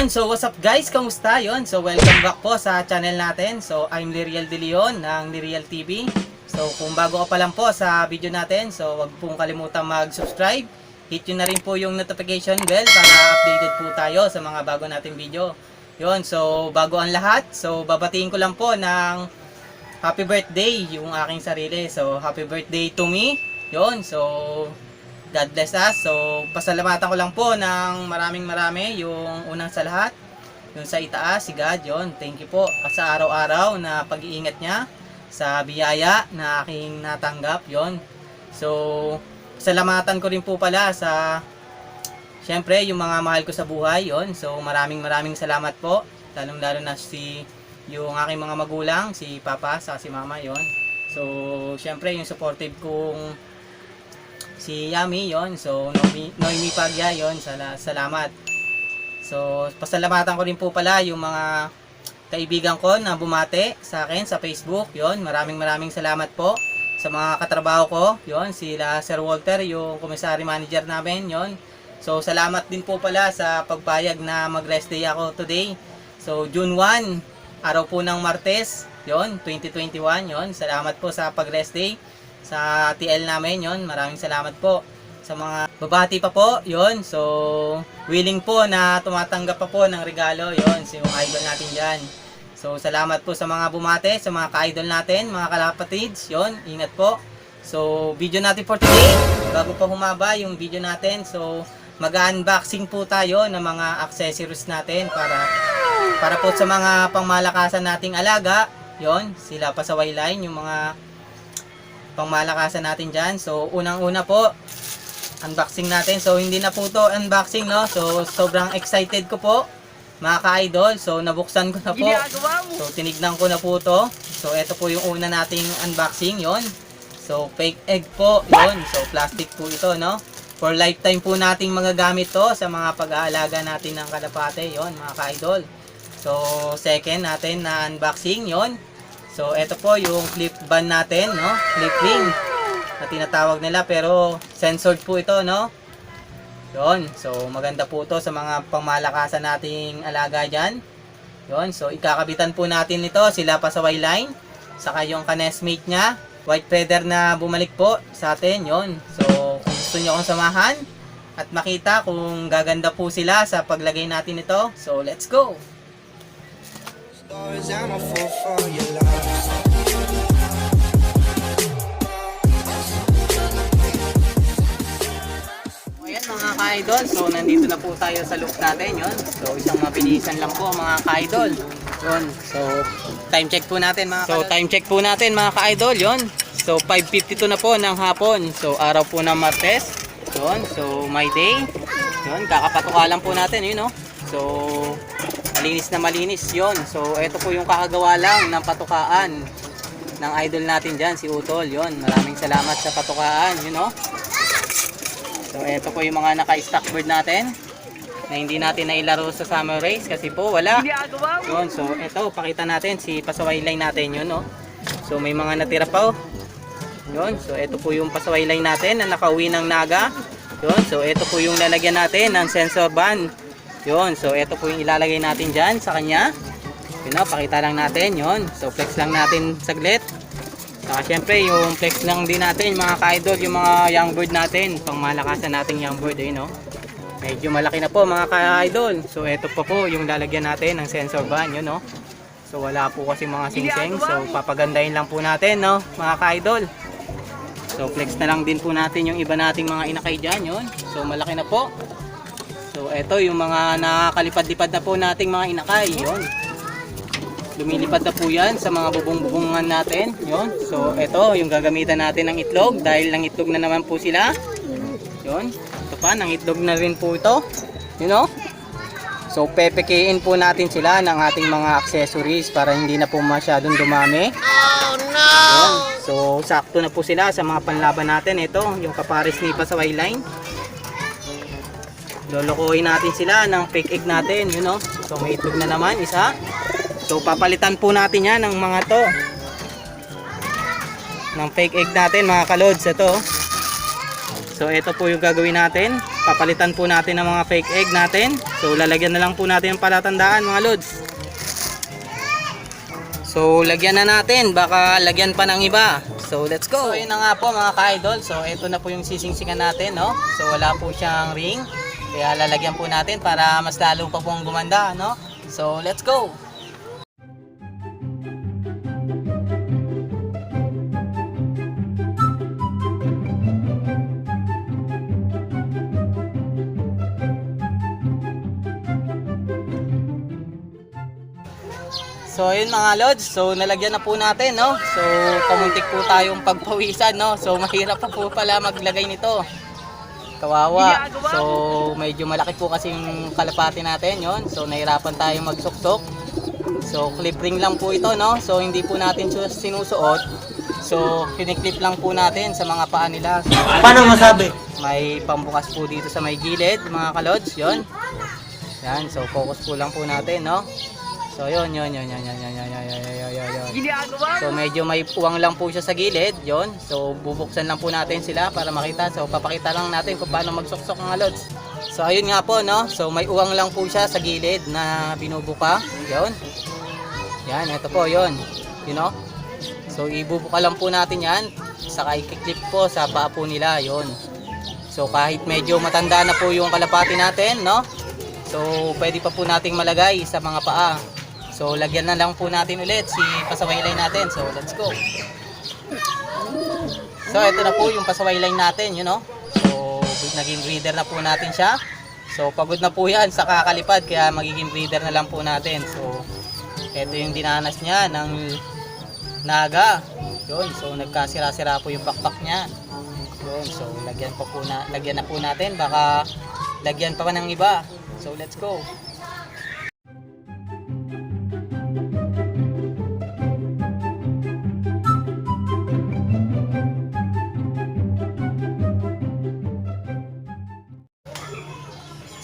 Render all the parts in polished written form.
Yun, so what's up guys? Kamusta? Yun, so welcome back po sa channel natin. So I'm Liriel De Leon ng Liriel TV. So kung bago ka pa lang po sa video natin, so wag pong kalimutan mag-subscribe. Hit nyo na rin po yung notification bell para updated po tayo sa mga bago nating video. Yun, so bago ang lahat, so babatiin ko lang po ng happy birthday yung aking sarili. So happy birthday to me. Yun, so God bless us. So, pasalamatan ko lang po ng marami yung unang sa lahat. Yung sa itaas, si God, yun. Thank you po sa araw-araw na pag-iingat niya sa biyaya na aking natanggap, yun. So, pasalamatan ko rin po pala sa syempre, yung mga mahal ko sa buhay, yun. So, maraming salamat po. Lalong-lalo na yung aking mga magulang, si Papa, sa si Mama, yun. So, syempre, yung supportive kong si Yami, yon. So Noemi Pagya, yon. Salamat. So pasalamatan ko rin po pala yung mga kaibigan ko na bumate sa akin sa Facebook, yon. Maraming salamat po sa mga katrabaho ko, yon. Sila Sir Walter, yung commissary manager namin, yon. So salamat din po pala sa pagpayag na mag-rest day ako today. So June 1, araw po ng Martes, yon, 2021, yon. Salamat po sa pag-rest day sa TL namin, yon. Maraming salamat po sa mga babati pa po, yon. So willing po na tumatanggap pa po ng regalo, yon, si yung idol natin dyan. So salamat po sa mga bumate, sa mga ka-idol natin, mga kalapatids, yon. Ingat po. So video natin for today, bago pa humaba yung video natin, so mag-unboxing po tayo ng mga accessories natin para po sa mga pangmalakasan nating alaga, yon. Sila pasaway line, yung mga pangmalakasan natin dyan. So unang-una po, unboxing natin. So hindi na po to unboxing, no. So sobrang excited ko po, mga ka-idol. So nabuksan ko na po. So tinignan ko na po to. So ito po yung una nating unboxing, yon. So fake egg po, yon. So plastic po ito, no. For lifetime po nating magagamit to sa mga pag-aalaga natin ng kalapate, yon, mga ka-idol. So second natin na unboxing, yon. So, ito po yung clip band natin, no? Clip ring na tinatawag nila, pero censored po ito, no? Yun. So, maganda po ito sa mga pangmalakasan nating alaga dyan. Yun. So, ikakabitan po natin ito, sila pasaway line. Saka yung kanesmate niya, white feather na bumalik po sa atin, yun. So, kung gusto nyo akong samahan at makita kung gaganda po sila sa paglagay natin ito, so, let's go! I'm a fool for your love. Ayan mga ka-idol, so nandito na po tayo sa loop natin, yun. So isang mabilisan lang po mga ka-idol, yun. So time check po natin mga ka-idol, yun. So 5:52 na po ng hapon, so araw po ng Martes, yun. So my day, yun, kakapatuka lang po natin, yun, no. So malinis na malinis, yon. So ito po yung kakagawa lang ng patukaan ng idol natin dyan, si Utol, yon. Maraming salamat sa patukaan, you know. So ito po yung mga naka-stock bird natin na hindi natin nailaro sa summer race kasi po wala, yon. So ito, pakita natin si pasaway line natin, yun, no. So may mga natira pa, oh. Yun. So ito po yung pasaway line natin na nakauwi ng Naga, yun. So ito po yung lalagyan natin ng sensor band, yun. So ito po yung ilalagay natin dyan sa kanya, yun, no, pakita lang natin, yun. So flex lang natin saglit. Saka syempre yung flex lang din natin mga ka-idol, yung mga young bird natin, pang malakasan natin young bird, no. Medyo malaki na po mga ka-idol. So ito po yung lalagyan natin ng sensor band, yun, no. So wala po kasi mga singsing, so papagandahin lang po natin, no, mga ka-idol. So flex na lang din po natin yung iba nating mga inakay dyan, yun. So malaki na po. So ito yung mga nakakalipad-lipad na po nating mga inakay, yun. Lumilipad na po yan sa mga bubong-bubungan natin, yun. So ito yung gagamitan natin ng itlog, dahil ng itlog na naman po sila, yun. Ito pa, ng itlog na rin po ito, you know. So pepekein po natin sila ng ating mga accessories para hindi na po masyadong dumami. Oh no! Yun. So sakto na po sila sa mga panlaban natin. Ito yung kapares ni pasaway line. Lolokohin natin sila ng fake egg natin, you know. So may itlog na naman, isa. So papalitan po natin yan ng mga to, ng fake egg natin mga kalods, ito. So ito po yung gagawin natin. papalitan po natin ng mga fake egg natin. So lalagyan na lang po natin ang palatandaan mga lods. So lagyan na natin, baka lagyan pa ng iba. So let's go. So yun na nga po mga ka-idol. So ito na po yung sisingsingan natin, no? So wala po siyang ring. Kaya lalagyan po natin para mas lalo pa pong gumanda, no? So let's go. So ayun mga lods, so nalagyan na po natin, no? So pamuntik po tayong pagpawisan, no? So mahirap pa po pala maglagay nito. Kawawa. So medyo malaki po kasi yung kalapati natin, yon. So nahirapan tayong magsuksok. So clip ring lang po ito, no? So hindi po natin sinusuot. So kiniklip lang po natin sa mga paa nila. So, paano masabi? May pambukas po dito sa may gilid, mga kalods, yon. Yan, so focus po lang po natin, no? So yun. So medyo may puwang lang po siya sa gilid, yon. So bubuksan lang po natin sila para makita. So papakita lang natin kung paano magsuksok mga lods. So ayun nga po, no. So may uwang lang po siya sa gilid na binubuka, yon. Yan, ito po, yon. You know? So ibubuka lang po natin yan, saka i-clip po sa paa po nila, yon. So kahit medyo matanda na po yung kalapati natin, no. So pwede pa po nating malagay sa mga paa. So lagyan na lang po natin ulit si pasaway line natin. So let's go. So ito na po yung pasaway line natin, you know. So naging breeder na po natin siya. So pagod na po yan sa kakalipad, kaya magiging breeder na lang po natin. So ito yung dinanas niya ng naga. Yun, so nagkasira-sira po yung pakpak niya. Yun, so lagyan na po natin, baka lagyan pa ng iba. So let's go.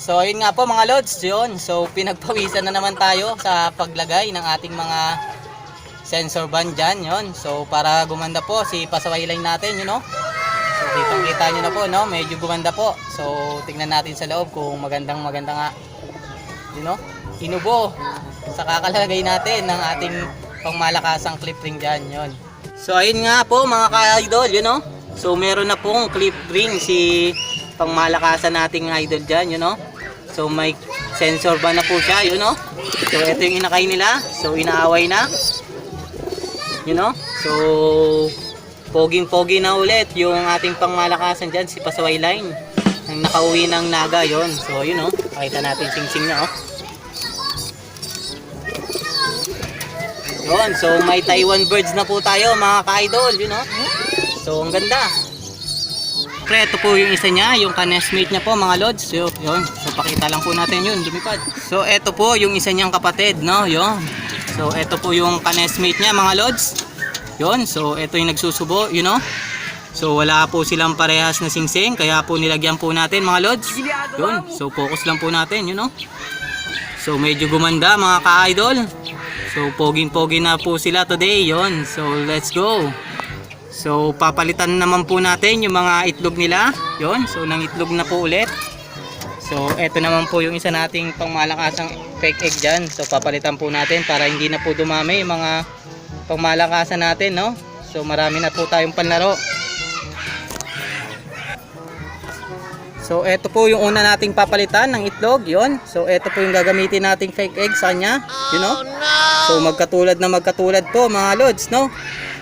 So ayun nga po mga lods, yun. So pinagpawisan na naman tayo sa paglagay ng ating mga sensor band dyan, yun. So para gumanda po si pasaway line natin, you know. So kita nyo na po, no? Medyo gumanda po. So tingnan natin sa loob kung maganda nga, you know. Inubo sa kakalagay natin ng ating pangmalakasang clip ring dyan, yun. So ayun nga po mga ka-idol, you know. So meron na pong clip ring si pangmalakasan nating idol dyan, you know. So may sensor ba na po siya, you know. So ito yung inakay nila. So inaaway na, you know. So poging-pogi na ulit yung ating pangmalakasan dyan, si pasaway line ang nakauwi ng naga, yon. So you know, pakita natin sing-sing na, oh. Yun, so may Taiwan birds na po tayo mga ka-idol, you know. So ang ganda. Pre, ito po yung isa niya, yung ka-nestmate niya po mga lods. So, yun. So, pakita lang po natin yun, lumipad. So, ito po yung isa niyang kapatid, no? Yun. So, ito po yung ka-nestmate niya mga lods. Yun. So, ito yung nagsusubo, you know. So, wala po silang parehas na singsing, kaya po nilagyan po natin mga lods. Yun. So, focus lang po natin, you know. So, medyo gumanda mga ka-idol. So, poging-pogi na po sila today, yun. So, let's go. So papalitan naman po natin yung mga itlog nila. Yon, so nang itlog na po ulit. So eto naman po yung isa nating pangmalakasang fake egg dyan. So papalitan po natin para hindi na po dumami yung mga pangmalakasan natin, no? So marami na po tayong panlaro. So eto po yung una nating papalitan ng itlog, yon. So eto po yung gagamitin nating fake egg sa kanya, you know. So magkatulad po mga lods, no?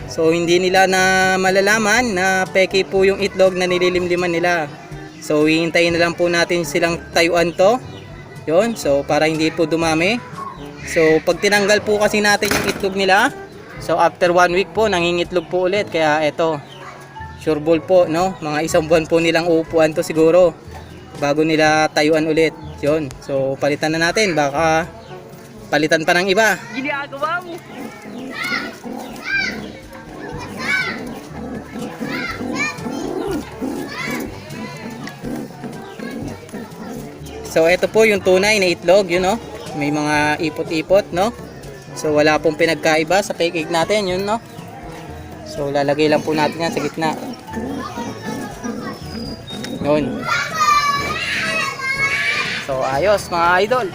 So hindi nila na malalaman na peke po yung itlog na nililimliman nila. So hihintayin na lang po natin silang tayuan to. Yun, so para hindi po dumami. So pag tinanggal po kasi natin yung itlog nila, so after 1 week po nangingitlog po ulit. Kaya eto, sure ball po, no? Mga isang buwan po nilang uupuan to siguro bago nila tayuan ulit. Yun, so palitan na natin, baka palitan pa ng iba. Ginagawa mo. So ito po yung tunay na itlog, you know. May mga ipot-ipot, no. So wala pong pinagkaiba sa fake egg natin, yun, no. So lalagay lang po natin yan sa gitna. Yun. So ayos mga idol.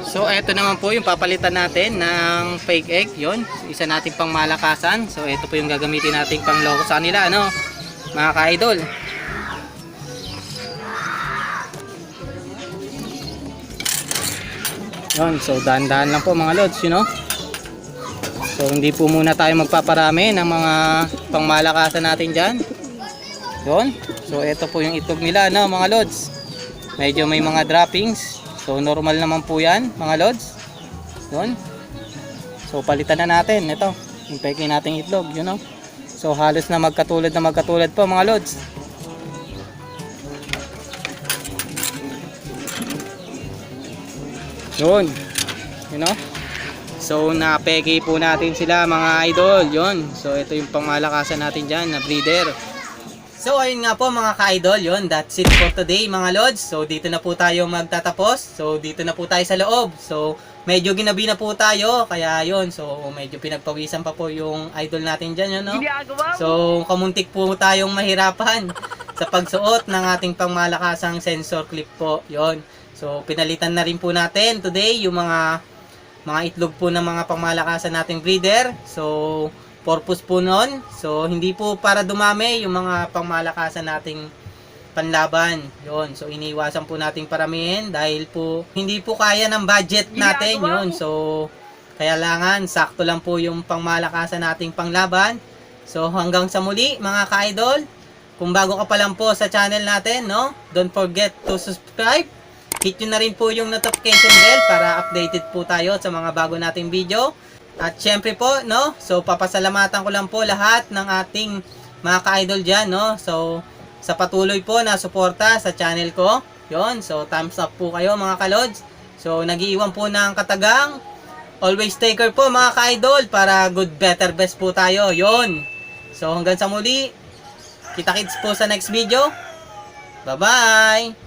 So eto naman po yung papalitan natin ng fake egg. Yun, isa nating pang malakasan. So ito po yung gagamitin nating pang logo sa kanila, ano, mga ka-idol. Yun, so dahan-dahan lang po mga lods, you know. So hindi po muna tayo magpaparami ng mga pangmalakasan natin dyan. Yun, so ito po yung itlog nila, no, mga lods. Medyo may mga droppings. So normal naman po yan mga lods. Yun. So palitan na natin ito, yung peke nating itlog, you know. So halos na magkatulad po mga lods. Yun, you know. So napeke po natin sila mga idol. Yun, so ito yung pangmalakasan natin dyan na breeder. So ayun nga po mga ka-idol, yun, that's it for today mga lods. So dito na po tayo magtatapos. So dito na po tayo sa loob. So medyo ginabi na po tayo, kaya yun, so medyo pinagpawisan pa po yung idol natin dyan, yun, no? So kamuntik po tayong mahirapan sa pagsuot ng ating pangmalakasang sensor clip po, yun. So pinalitan na rin po natin today yung mga itlog po ng mga pangmalakasan nating breeder. So purpose po nun, so hindi po para dumami yung mga pangmalakasan nating panlaban. Yun, so iniwasan po nating paramihin dahil po hindi po kaya ng budget natin yun. So kaya langan sakto lang po yung pangmalakasan nating panglaban. So hanggang sa muli mga ka-idol, kung bago ka pa lang po sa channel natin, no, don't forget to subscribe. Hit nyo na rin po yung notification bell para updated po tayo sa mga bago nating video. At syempre po, no, so papasalamatan ko lang po lahat ng ating mga ka-idol dyan, no. So sa patuloy po na suporta sa channel ko. Yon, so thumbs up po kayo mga kalods. So nag-iwan po ng katagang always taker po mga ka-idol para good, better, best po tayo. Yon. So hanggang sa muli, kita-kits po sa next video. Bye-bye!